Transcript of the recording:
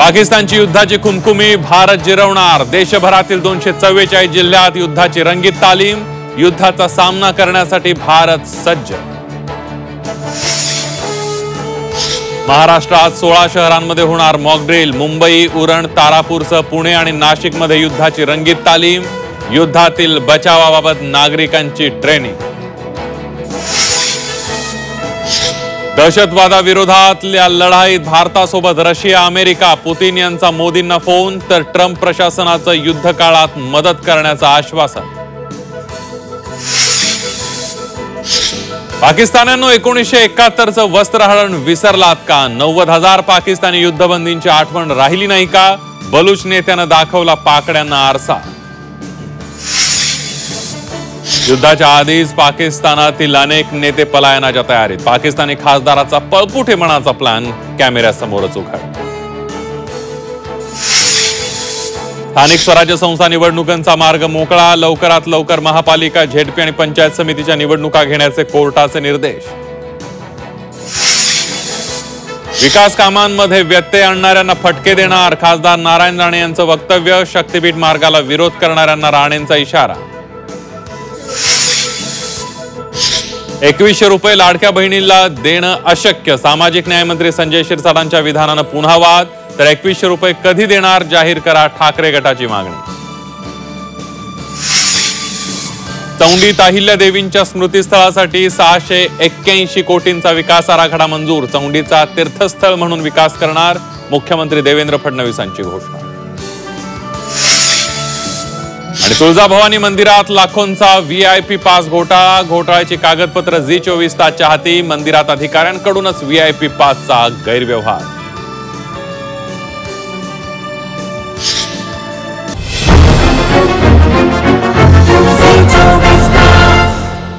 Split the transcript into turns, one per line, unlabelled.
पाकिस्तानची युद्धाची खुमखुमी भारत जिरवणार। देशभरातील 244 जिल्ह्यात युद्धाची रंगीत तालीम। युद्धाचा सामना करण्यासाठी भारत सज्ज। महाराष्ट्रात 16 शहरांमध्ये होणार मॉक ड्रिल। मुंबई, उरण, तारापूरसह पुणे आणि नाशिकमध्ये युद्धाची रंगीत तालीम। युद्धातील बचावाबाबत नागरिकांची ट्रेनिंग। दहशतवादाविरोधातल्या लढाईत भारतासोबत रशिया, अमेरिका। पुतीन यांचा मोदींना फोन, तर ट्रम्प प्रशासनाचं युद्ध काळात मदत करण्याचं आश्वासन। पाकिस्तान्यांनो, 1971चं वस्त्रहरण विसरलात का? 90,000 पाकिस्तानी युद्धबंदींची आठवण राहिली नाही का? बलूच नेत्यानं दाखवला पाकड्यांना आरसा। युद्धाच्या आधीच पाकिस्तानातील अनेक नेते पलायनाच्या तयारीत। पाकिस्तानी खासदाराचा पळपुटेपणाचा प्लॅन कॅमेऱ्यासमोरच उघड। स्थानिक स्वराज्य संस्था निवडणुकांचा मार्ग मोकळा। लवकरात लवकर महापालिका, झेडपी आणि पंचायत समितीच्या निवडणुका घेण्याचे कोर्टाचे निर्देश। विकास कामांमध्ये व्यत्यय आणणाऱ्यांना फटके देणार। खासदार नारायण राणे यांचं वक्तव्य। शक्तीपीठ मार्गाला विरोध करणाऱ्यांना राणेंचा इशारा। 2100 रुपये लाडक्या बहिणीला देणं अशक्य। सामाजिक न्याय मंत्री संजय शिरसाटांच्या विधानानं पुन्हा वाद। तर 2100 रुपये कधी देणार, जाहीर करा, ठाकरे गटाची मागणी। चौंडीत अहिल्यादेवींच्या स्मृतीस्थळासाठी 681 कोटींचा विकास आराखडा मंजूर। चौंडीचा तीर्थस्थळ म्हणून विकास करणार। मुख्यमंत्री देवेंद्र फडणवीसांची घोषणा। आणि तुळजाभवानी मंदिरात लाखोंचा व्हीआयपी पास घोटाळा। घोटाळ्याची कागदपत्र झी 24 तासच्या हाती। मंदिरात अधिकाऱ्यांकडूनच व्हीआयपी पासचा गैरव्यवहार।